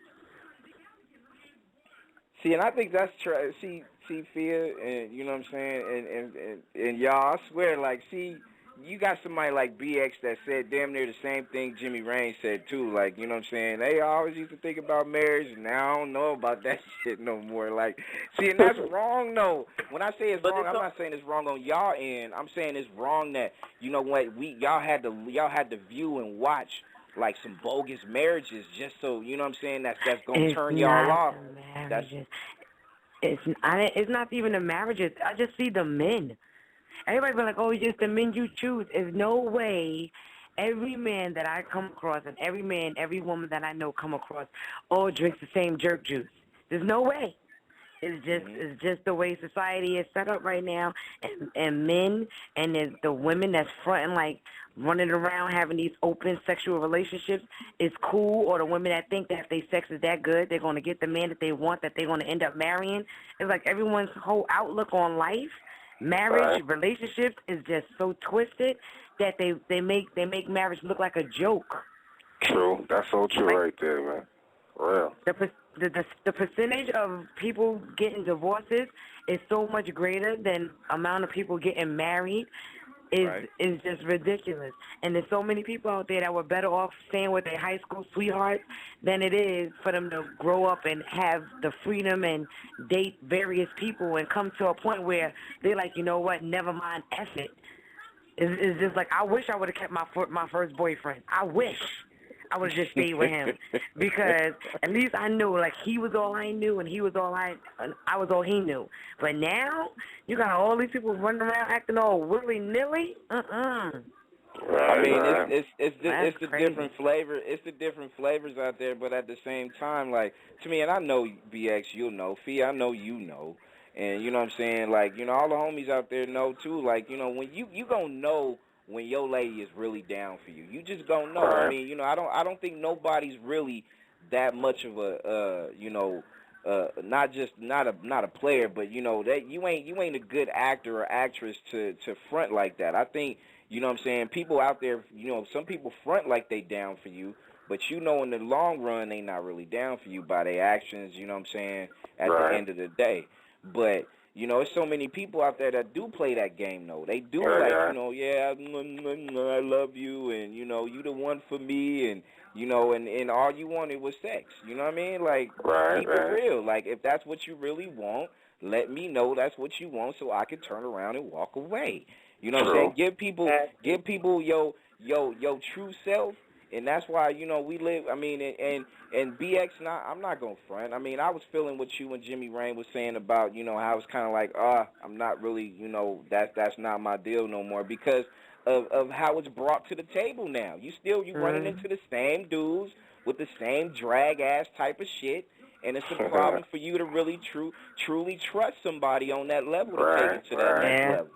See, and I think that's true. See, Fia, and you know what I'm saying, and y'all, I swear, like, see, you got somebody like BX that said damn near the same thing Jimmie Rain said too. Like, you know what I'm saying? They always used to think about marriage, and now I don't know about that shit no more. Like, see, and that's wrong though. When I say it's wrong, I'm not saying it's wrong on y'all end. I'm saying it's wrong that, you know what, y'all had to view and watch like some bogus marriages just so, you know what I'm saying, that's gonna turn y'all off. It's not even the marriages. I just see the men. Everybody be like, oh, it's just the men you choose. There's no way every man that I come across and every man, every woman that I know come across all drinks the same jerk juice. There's no way. It's just the way society is set up right now, and men and the women that's fronting like running around having these open sexual relationships is cool, or the women that think that if their sex is that good, they're going to get the man that they want, that they're going to end up marrying. It's like everyone's whole outlook on life, marriage, relationships is just so twisted that they make marriage look like a joke. True. That's so true, like, right there, man. Real. The percentage of people getting divorces is so much greater than amount of people getting married is just ridiculous. And there's so many people out there that were better off staying with their high school sweethearts than it is for them to grow up and have the freedom and date various people and come to a point where they're like, you know what, never mind, F it. It's just like, I wish I would have kept my first boyfriend. I wish I would have just stayed with him, because at least I knew, like, he was all I knew and he was all I was all he knew. But now you got all these people running around acting all willy-nilly. I mean, it's the different flavor. It's the different flavors out there, but at the same time, like, to me, and I know BX, you'll know, Fee, I know you know, and you know what I'm saying, like, you know, all the homies out there know too. Like, you know, when you gonna know when your lady is really down for you. You just don't know. I mean, you know, I don't think nobody's really that much of a not a player, but you know, that you ain't a good actor or actress to front like that. I think, you know what I'm saying, people out there, you know, some people front like they down for you, but you know in the long run they not really down for you by their actions, you know what I'm saying, at the end of the day. But you know, there's so many people out there that do play that game, though. They do, you know, I love you, and, you know, you the one for me, and, you know, and all you wanted was sex. You know what I mean? Like, keep it real. Like, if that's what you really want, let me know that's what you want so I can turn around and walk away. You know what I'm saying? Give people your true self. And that's why, you know, we live, I mean, and BX, I'm not going to front. I mean, I was feeling what you and Jimmie Rain was saying about, you know, how it's kind of like, I'm not really, you know, that's not my deal no more because of how it's brought to the table now. You running into the same dudes with the same drag-ass type of shit, and it's a problem for you to really truly trust somebody on that level to take it to that next level.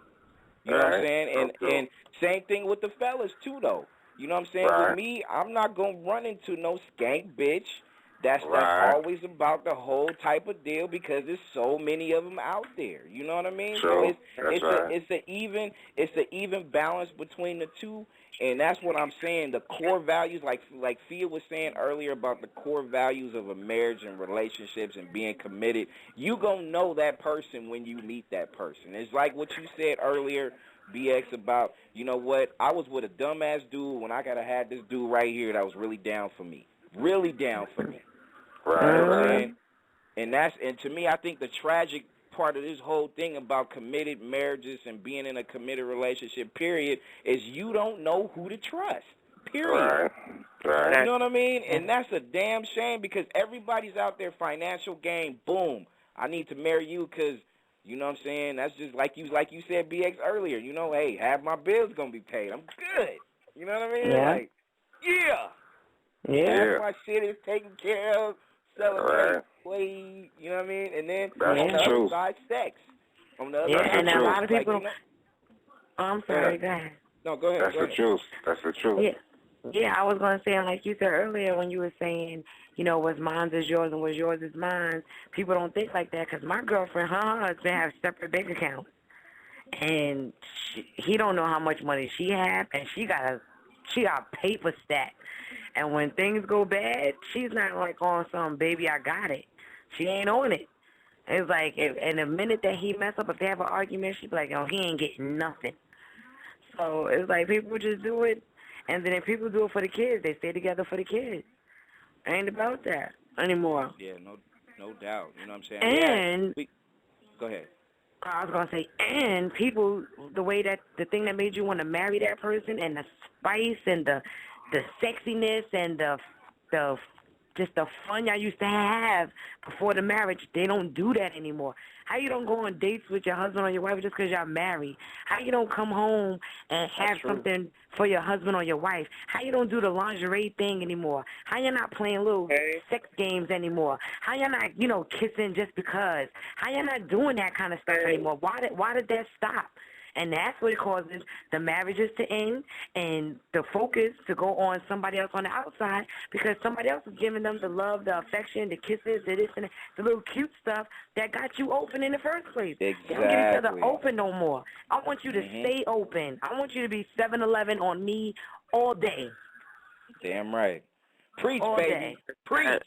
You know what I'm saying? And same thing with the fellas, too, though. You know what I'm saying? With me, I'm not going to run into no skank bitch That's Right. always about the whole type of deal because there's so many of them out there. You know what I mean? True. So That's right. it's an even balance between the two, and that's what I'm saying. The core values, like Fia was saying earlier about the core values of a marriage and relationships and being committed. You gonna know that person when you meet that person. It's like what you said earlier, BX, about, you know what, I was with a dumbass dude when I gotta had this dude right here that was really down for me. Really down for me. Right, You know what I'm right. saying? And to me, I think the tragic part of this whole thing about committed marriages and being in a committed relationship, period, is you don't know who to trust. Period. Right. You know what I mean? And that's a damn shame because everybody's out there, financial gain, boom. I need to marry you because, you know what I'm saying? That's just like you said, BX, earlier. You know, hey, half my bills going to be paid. I'm good. You know what I mean? Yeah. Like, yeah. Yeah. Half my shit is taken care of. Celebrate, Right. play, you know what I mean? And then That's on the the other truth. side, sex. On the other Yeah, side, and a lot of like, people. you know, Oh, I'm sorry. Go ahead. no, go ahead. That's Go the ahead. truth. That's the truth. Yeah, I was going to say, like you said earlier when you were saying, you know, what's mine is yours and what's yours is mine. People don't think like that because my girlfriend, her husband have separate bank accounts. And he don't know how much money she have, and she got a paper stack. And when things go bad, she's not like on some baby, I got it. She ain't on it. It's like, and the minute that he mess up, if they have an argument, she be like, oh, he ain't getting nothing. So it's like people just do it, and then if people do it for the kids, they stay together for the kids. It ain't about that anymore. Yeah, no doubt. You know what I'm saying? And go ahead. I was gonna say, and people, the way that the thing that made you want to marry that person, and the spice and the sexiness and the just the fun y'all used to have before the marriage, they don't do that anymore. How you don't go on dates with your husband or your wife just because y'all married? How you don't come home and have something for your husband or your wife? How you don't do the lingerie thing anymore? How you not playing little sex games anymore? How you not, you know, kissing just because? How you not doing that kind of stuff anymore? Why did that stop? And that's what causes the marriages to end and the focus to go on somebody else on the outside because somebody else is giving them the love, the affection, the kisses, the this and the little cute stuff that got you open in the first place. Exactly. They don't get each other open no more. I want you to stay open. I want you to be 7-Eleven on me all day. Damn right. Preach, all baby. Day. Preach.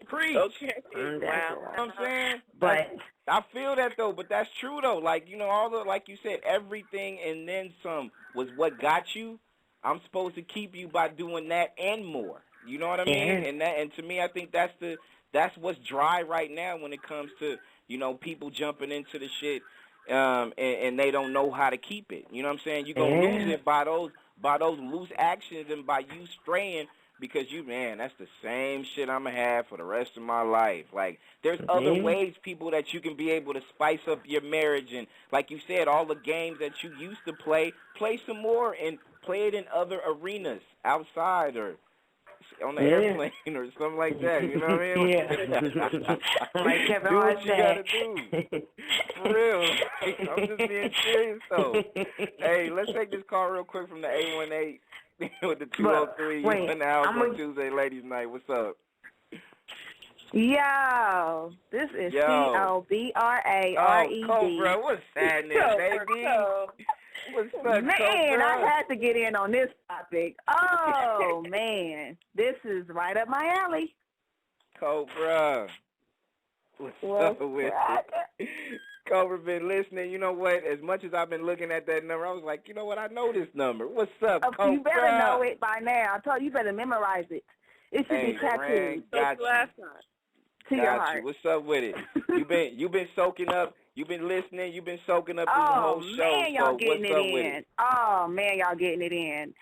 Preach. Okay. Wow. You know what I'm saying? But I feel that though, but that's true though. Like, you know, all the, like you said, everything and then some was what got you. I'm supposed to keep you by doing that and more. You know what I mean? And to me, I think that's what's dry right now when it comes to, you know, people jumping into the shit, and they don't know how to keep it. You know what I'm saying? You're gonna lose it by those loose actions and by you straying. Because that's the same shit I'm going to have for the rest of my life. Like, there's other ways, people, that you can be able to spice up your marriage. And like you said, all the games that you used to play some more and play it in other arenas, outside or on the airplane or something like that. You know what I mean? Yeah. Like Kevin do Hart what you got to do. For real. I'm just being serious, though. Hey, let's take this call real quick from the 818. With the 203, you in the house on Tuesday, ladies' night. What's up? Yo, this is COBRARED. Cobra, what's happening, baby? What's up, man, Cobra? I had to get in on this topic. Oh, man. This is right up my alley. Cobra. What's up with it? Cobra been listening. You know what? As much as I've been looking at that number, I was like, you know what? I know this number. What's up, Cobra? You better know it by now. I told you, better memorize it. It should be tattooed. Got you. To your heart. What's up with it? You've been soaking up. You've been listening. You've been soaking up through the whole show. Man, y'all getting what's it up in. with it? Oh man, y'all getting it in.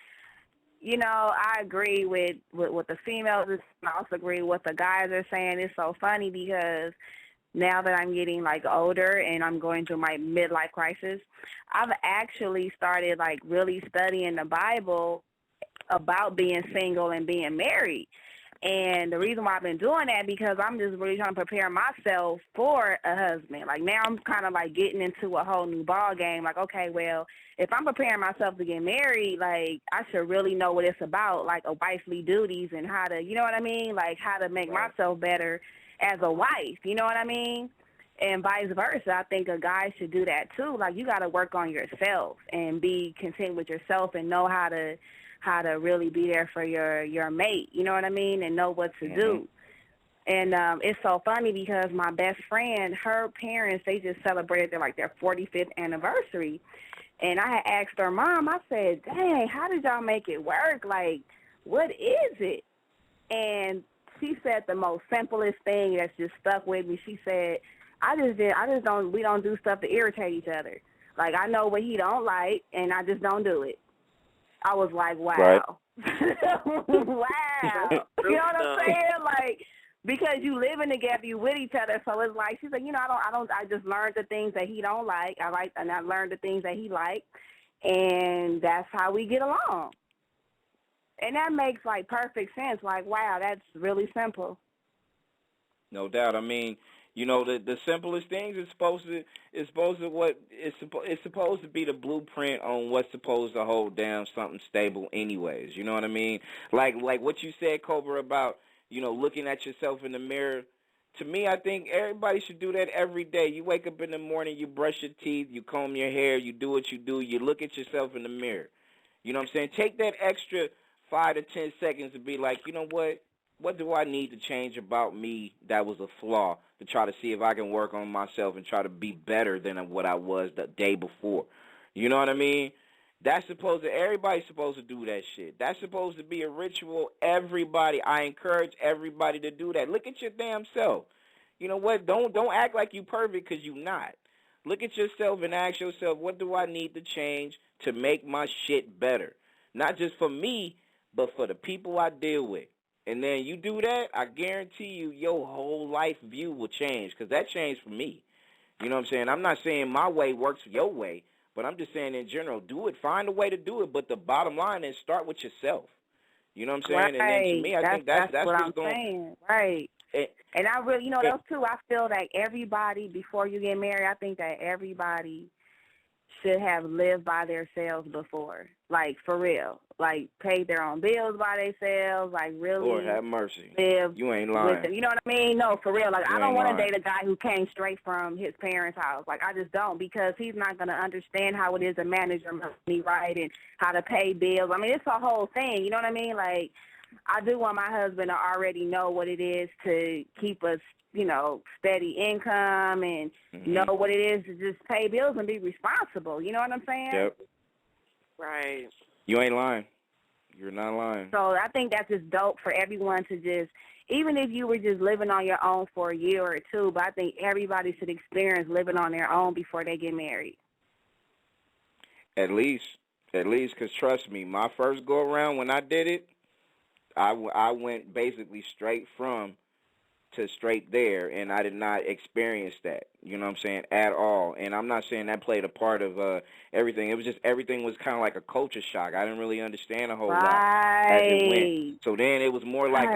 You know, I agree with what the females are saying. I also agree with what the guys are saying. It's so funny because now that I'm getting, like, older and I'm going through my midlife crisis, I've actually started, like, really studying the Bible about being single and being married. And the reason why I've been doing that because I'm just really trying to prepare myself for a husband. Like now I'm kind of like getting into a whole new ball game. Like, okay, well, if I'm preparing myself to get married, like I should really know what it's about, like a wifely duties and how to, you know what I mean? Like how to make myself better as a wife, you know what I mean? And vice versa. I think a guy should do that too. Like you got to work on yourself and be content with yourself and know how to really be there for your mate, you know what I mean, and know what to do. And it's so funny because my best friend, her parents, they just celebrated their 45th anniversary. And I had asked her mom, I said, dang, how did y'all make it work? Like, what is it? And she said the most simplest thing that's just stuck with me. She said, we don't do stuff to irritate each other. Like, I know what he don't like, and I just don't do it. I was like, wow. Right. Wow. You know what I'm saying? Like, because you living together, you with each other. So it's like, she's like, I just learned the things that he don't like. And I learned the things that he liked. And that's how we get along. And that makes, like, perfect sense. Like, wow, that's really simple. No doubt. I mean, you know, the simplest things is supposed to be the blueprint on what's supposed to hold down something stable anyways. You know what I mean? Like what you said, Cobra, about, you know, looking at yourself in the mirror. To me, I think everybody should do that every day. You wake up in the morning, you brush your teeth, you comb your hair, you do what you do, you look at yourself in the mirror. You know what I'm saying? Take that extra 5 to 10 seconds to be like, you know what? What do I need to change about me that was a flaw to try to see if I can work on myself and try to be better than what I was the day before? You know what I mean? Everybody's supposed to do that shit. That's supposed to be a ritual. I encourage everybody to do that. Look at your damn self. You know what? Don't act like you perfect because you're not. Look at yourself and ask yourself, what do I need to change to make my shit better? Not just for me, but for the people I deal with. And then you do that, I guarantee you your whole life view will change because that changed for me. You know what I'm saying? I'm not saying my way works for your way, but I'm just saying in general, do it. Find a way to do it, but the bottom line is start with yourself. You know what I'm saying? Right. And then to me, I think that's what what's I'm going saying. Right. And I really, those two, I feel like everybody, before you get married, I think that everybody should have lived by themselves before. Like, for real. Like, paid their own bills by themselves. Like, really. Lord have mercy. Live you ain't lying. with them. You know what I mean? No, for real. Like, I don't want to lying. date a guy who came straight from his parents' house. Like, I just don't, because he's not going to understand how it is to manage your money right and how to pay bills. I mean, it's a whole thing. You know what I mean? Like, I do want my husband to already know what it is to keep us, steady income and know what it is to just pay bills and be responsible. You know what I'm saying? Yep. Right. You ain't lying. You're not lying. So I think that's just dope for everyone to just, even if you were just living on your own for a year or two, but I think everybody should experience living on their own before they get married. At least, because trust me, my first go around when I did it, I went basically straight from to straight there, and I did not experience that, you know what I'm saying, at all. And I'm not saying that played a part of everything. It was just everything was kind of like a culture shock. I didn't really understand a whole lot as it went. So then it was more like and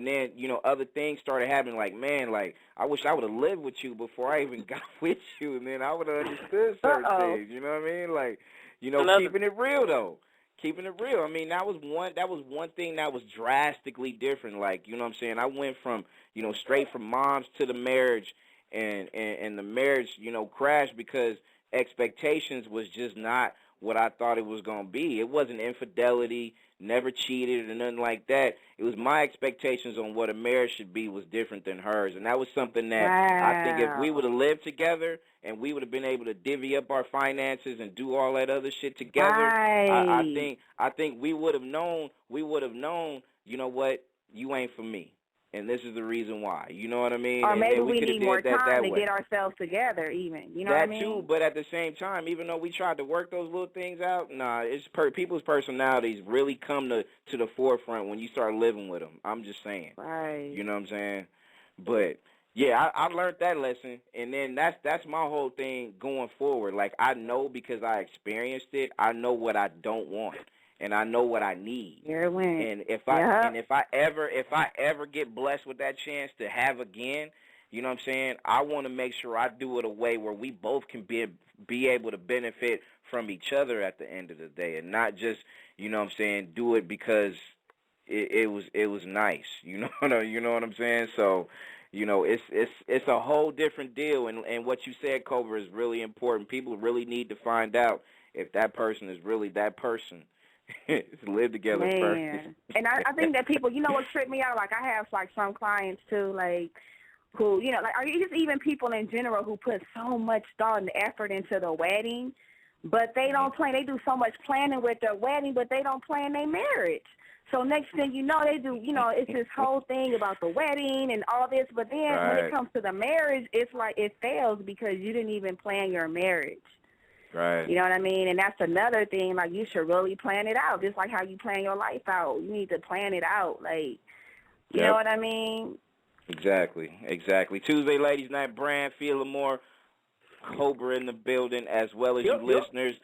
then, other things started happening, like, man, like, I wish I would have lived with you before I even got with you, and then I would have understood certain things, you know what I mean? Like, keeping it real, though. Keeping it real. I mean, that was one thing that was drastically different. Like, you know what I'm saying? I went from, straight from moms to the marriage, and the marriage, crashed because expectations was just not what I thought it was going to be. It wasn't infidelity, never cheated or nothing like that. It was my expectations on what a marriage should be was different than hers. And that was something that I think if we would have lived together and we would have been able to divvy up our finances and do all that other shit together, I think we would have known, you know what, you ain't for me. And this is the reason why. You know what I mean? Or maybe and we need more time to way. get ourselves together even. You know what I mean? That too, but at the same time, even though we tried to work those little things out, it's people's personalities really come to the forefront when you start living with them. I'm just saying. Right. You know what I'm saying? But, yeah, I learned that lesson, and then that's my whole thing going forward. Like, I know because I experienced it, I know what I don't want. and I know what I need. Here it went. And if I ever get blessed with that chance to have again, you know what I'm saying, I want to make sure I do it a way where we both can be able to benefit from each other at the end of the day, and not just, you know what I'm saying, do it because it was nice. You know what I'm saying? So, you know, it's a whole different deal, and what you said, Cobra, is really important. People really need to find out if that person is really that person. Live together first. And I think that people, you know what tripped me out? Like, I have, like, some clients, too, like, who, you know, like, are just even people in general who put so much thought and effort into the wedding, but they don't plan. They do so much planning with their wedding, but they don't plan their marriage. So next thing you know, they do, you know, it's this whole thing about the wedding and all this, but then when it comes to the marriage, it's like it fails because you didn't even plan your marriage. Right. You know what I mean? And that's another thing, like, you should really plan it out, just like how you plan your life out. You need to plan it out, like, you know what I mean? Exactly. Tuesday, Ladies Night, Brand, feeling more, Cobra in the building, as well as you listeners.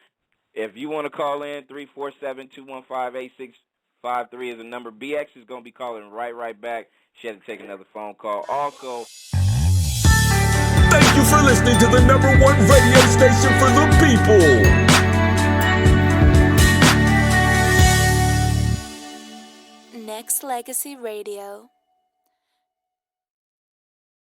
If you want to call in, 347-215-8653 is the number. BX is going to be calling right back. She had to take another phone call. Also, thank you for listening to the #1 radio station for the people. Nexxlegacy Radio.